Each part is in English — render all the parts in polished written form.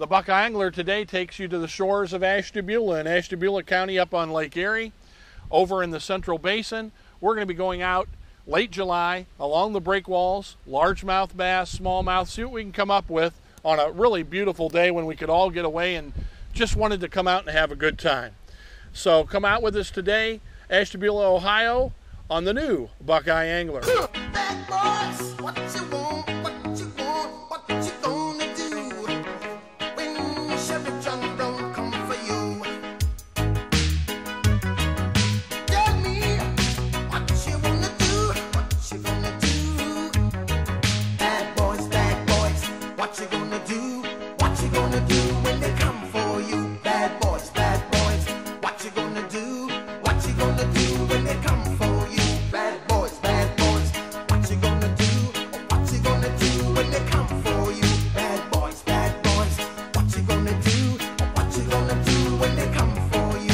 The Buckeye Angler today takes you to the shores of Ashtabula in Ashtabula County up on Lake Erie, over in the Central Basin. We're going to be going out late July along the breakwalls, largemouth bass, smallmouth, see what we can come up with on a really beautiful day when we could all get away and just wanted to come out and have a good time. So come out with us today, Ashtabula, Ohio, on the new Buckeye Angler. Bad boys, what you want, what you want, what you gonna do when Sheriff John don't come for you? Tell me what you wanna do, what you gonna do. Bad boys, what you gonna do, what you gonna do when they come for you? Bad boys, what you gonna do, what you gonna do when they come for you? Bad boys, what you gonna do, what you gonna do when they come for you? Bad boys, what you gonna do, what you gonna do when they come for you?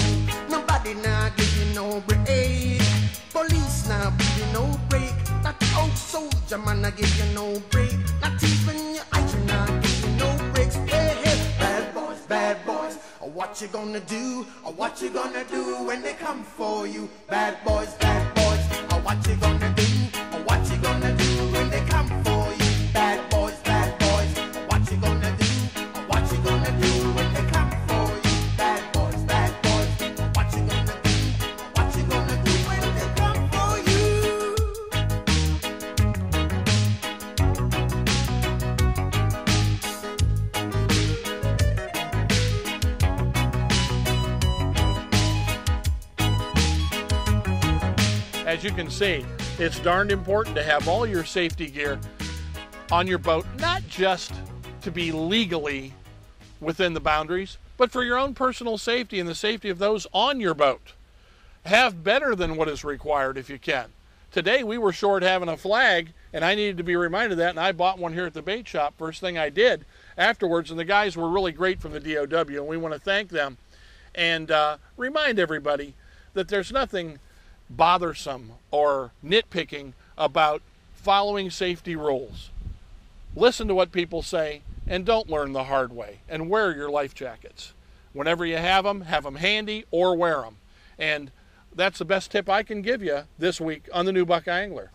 Nobody now give you no break, police now give you no break, that old soldier man now give you no break, not even your iron now give you no breaks. Hey, hey, bad boys, what you gonna do, what you gonna do when they come for you? Bad boys, what you gonna do, what you gonna do when they come for you? Bad boys, what you gonna do, what you gonna do when they come for you? Bad boys, what you gonna do, what you gonna do when they come for you? As you can see, it's darned important to have all your safety gear on your boat, not just to be legally within the boundaries, but for your own personal safety and the safety of those on your boat. Have better than what is required if you can. Today we were short having a flag, and I needed to be reminded of that, and I bought one here at the bait shop, first thing I did afterwards, and the guys were really great from the DOW, and we want to thank them and remind everybody that there's nothing bothersome or nitpicking about following safety rules. Listen to what people say and don't learn the hard way, and wear your life jackets. Whenever you have them handy or wear them. And that's the best tip I can give you this week on the new Buckeye Angler.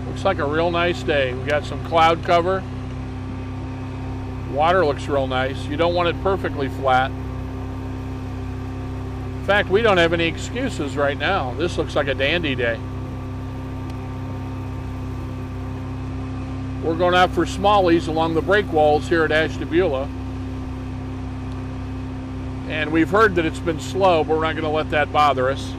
Looks like a real nice day. We got some cloud cover. Water looks real nice. You don't want it perfectly flat. In fact, we don't have any excuses right now. This looks like a dandy day. We're going out for smallies along the breakwalls here at Ashtabula. And we've heard that it's been slow, but we're not going to let that bother us.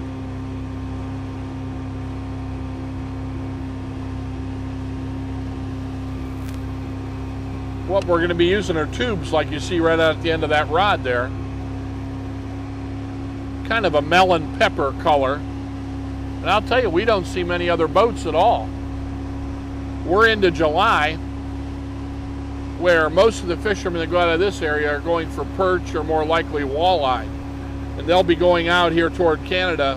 What we're going to be using are tubes like you see right out at the end of that rod there. Kind of a melon pepper color. And I'll tell you, we don't see many other boats at all. We're into July, where most of the fishermen that go out of this area are going for perch or more likely walleye. And they'll be going out here toward Canada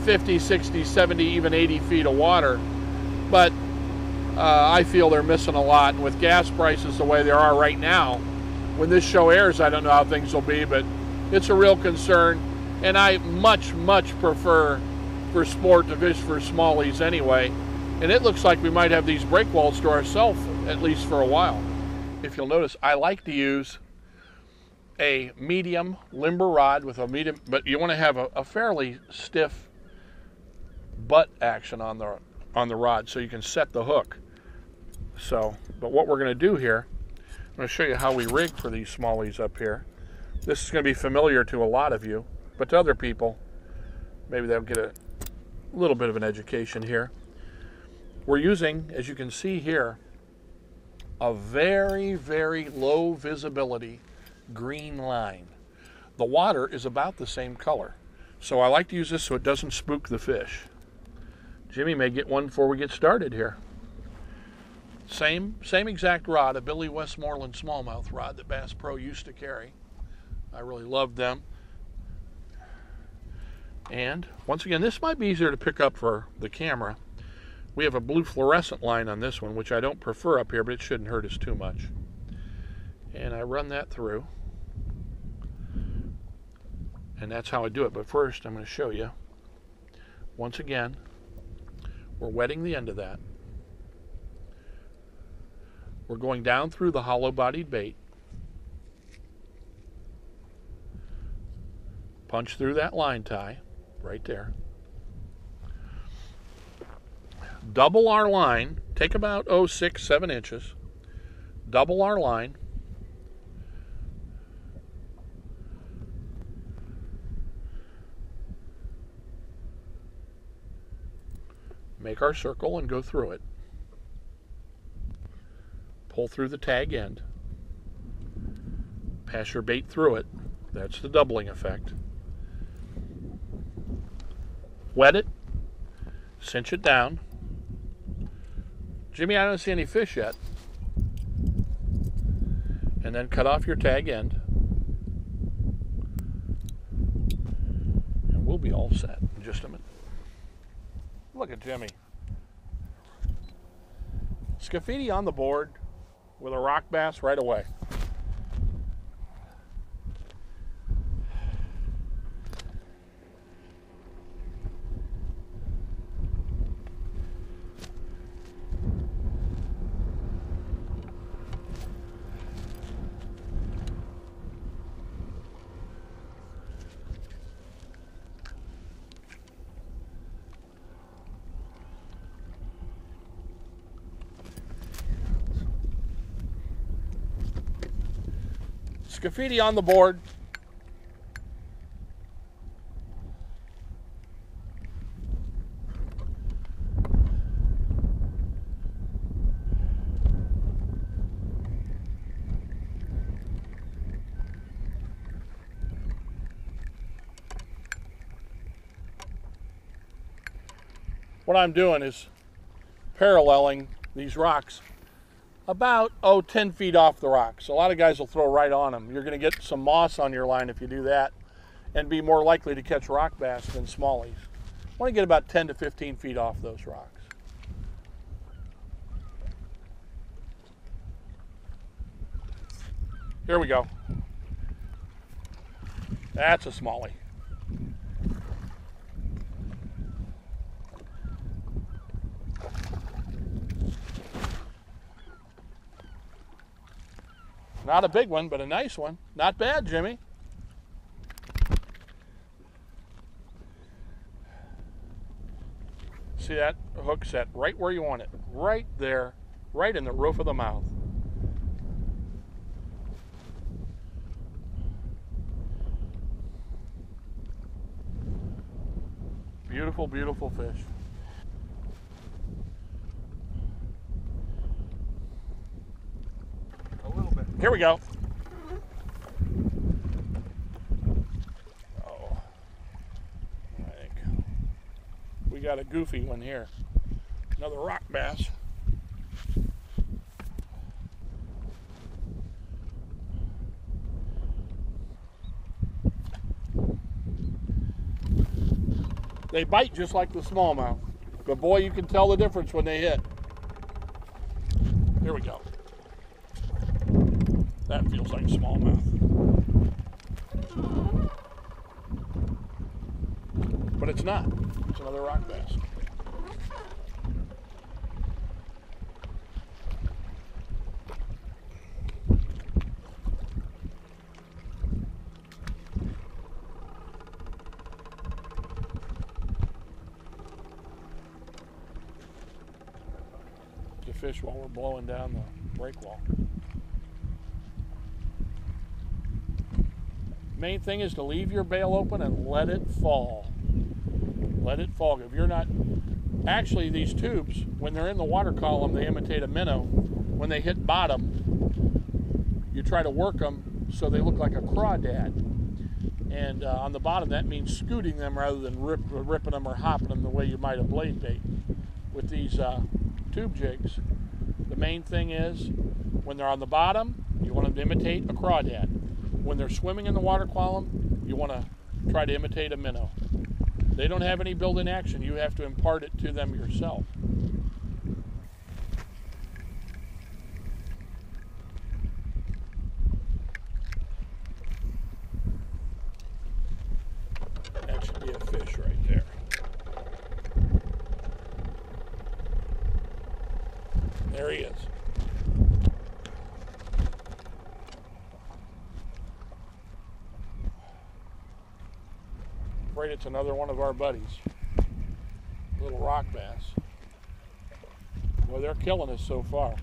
50, 60, 70, even 80 feet of water. But I feel they're missing a lot, and with gas prices the way they are right now, when this show airs, I don't know how things will be, but it's a real concern, and I much prefer for sport to fish for smallies anyway, and it looks like we might have these breakwalls to ourselves, at least for a while. If you'll notice, I like to use a medium limber rod with a medium, but you want to have a fairly stiff butt action on the rod so you can set the hook. So, but what we're going to do here, I'm going to show you how we rig for these smallies up here. This is going to be familiar to a lot of you, but to other people, maybe they'll get a A little bit of an education here. We're using, as you can see here, a very, very low visibility green line. The water is about the same color. So I like to use this so it doesn't spook the fish. Jimmy may get one before we get started here. Same exact rod, a Billy Westmoreland smallmouth rod that Bass Pro used to carry. I really loved them. And once again, this might be easier to pick up for the camera. We have a blue fluorescent line on this one, which I don't prefer up here, but it shouldn't hurt us too much. And I run that through. And that's how I do it. But first, I'm going to show you. Once again, we're wetting the end of that. We're going down through the hollow-bodied bait. Punch through that line tie right there. Double our line. Take about 6, 7 inches. Double our line. Make our circle and go through it. Pull through the tag end. Pass your bait through it. That's the doubling effect. Wet it. Cinch it down. Jimmy, I don't see any fish yet. And then cut off your tag end. And we'll be all set in just a minute. Look at Jimmy. Scaffidi on the board with a rock bass right away. Scaffidi on the board. What I'm doing is paralleling these rocks about 10 feet off the rocks. A lot of guys will throw right on them. You're going to get some moss on your line if you do that and be more likely to catch rock bass than smallies. I want to get about 10 to 15 feet off those rocks. Here we go. That's a smallie. Not a big one, but a nice one. Not bad, Jimmy. See that hook set right where you want it. Right there, right in the roof of the mouth. Beautiful, beautiful fish. Here we go. Oh, I think we got a goofy one here. Another rock bass. They bite just like the smallmouth, but boy, you can tell the difference when they hit. Here we go. That feels like smallmouth. But it's not. It's another rock bass. To fish while we're blowing down the break wall. Main thing is to leave your bail open and let it fall. Let it fall. If you're not, actually these tubes, when they're in the water column, they imitate a minnow. When they hit bottom, you try to work them so they look like a crawdad. And on the bottom, that means scooting them rather than ripping them or hopping them the way you might a blade bait. With these tube jigs, the main thing is when they're on the bottom, you want them to imitate a crawdad. When they're swimming in the water column, you want to try to imitate a minnow. They don't have any built-in action. You have to impart it to them yourself. That should be a fish right there. There he is. Afraid it's another one of our buddies. Little rock bass. Well, they're killing us so far.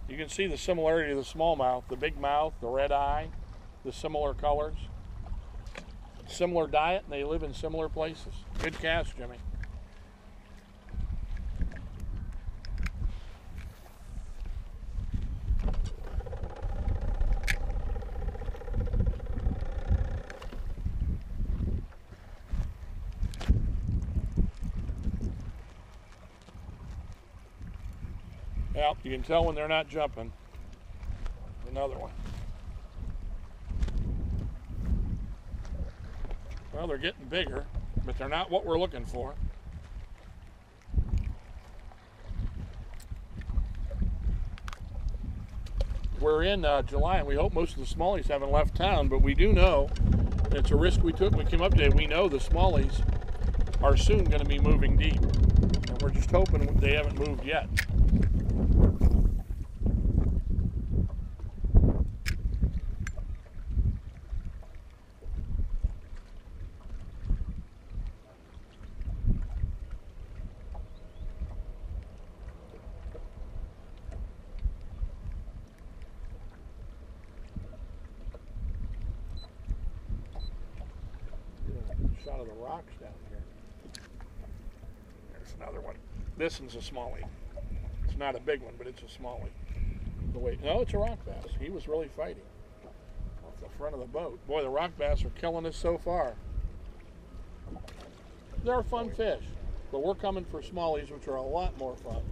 You can see the similarity of the smallmouth, the big mouth, the red eye, the similar colors. Similar diet, and they live in similar places. Good cast, Jimmy. Well, you can tell when they're not jumping. Another one. Well, they're getting bigger, but they're not what we're looking for. We're in July, and we hope most of the smallies haven't left town, but we do know, and it's a risk we took when we came up today, we know the smallies are soon going to be moving deep, and we're just hoping they haven't moved yet. Shot of the rocks down here. There's another one. This one's a smallie. It's not a big one, but it's a smallie. No, it's a rock bass. He was really fighting off the front of the boat. Boy, the rock bass are killing us so far. They're a fun fish, but we're coming for smallies, which are a lot more fun.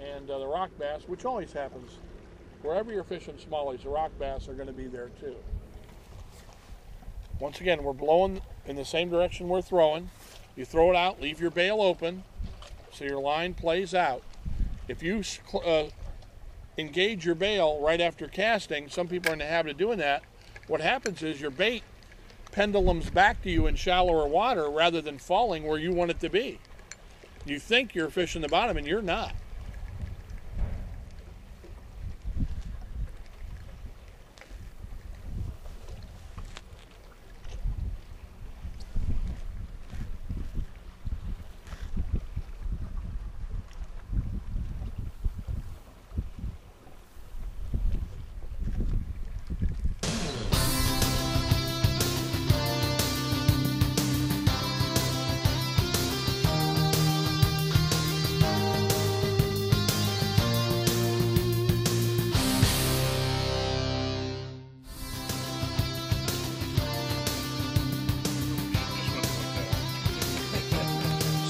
And the rock bass, which always happens, wherever you're fishing smallies, the rock bass are going to be there too. Once again, we're blowing in the same direction we're throwing. You throw it out, leave your bail open so your line plays out. If you engage your bail right after casting, some people are in the habit of doing that, what happens is your bait pendulums back to you in shallower water rather than falling where you want it to be. You think you're fishing the bottom and you're not.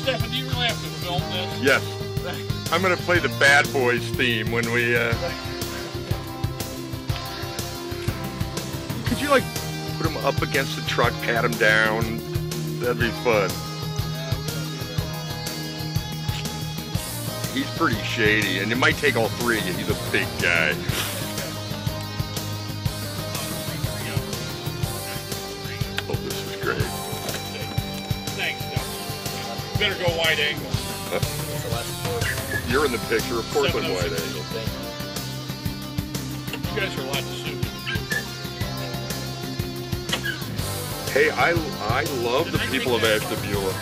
Stefan, do you really have to film this? Yes. I'm going to play the Bad Boys theme when we... Could you, like, put him up against the truck, pat him down? That'd be fun. He's pretty shady, and it might take all three. He's a big guy. Oh, this is great. Thanks, Stefan. Better go wide angle. You're in the picture, of course I'm wide angle. You guys are a lot to suit. Hey, I love the people of Ashtabula.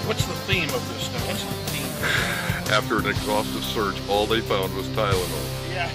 What's the theme of this stuff? What's the theme? After an exhaustive search, all they found was Tylenol. Yeah.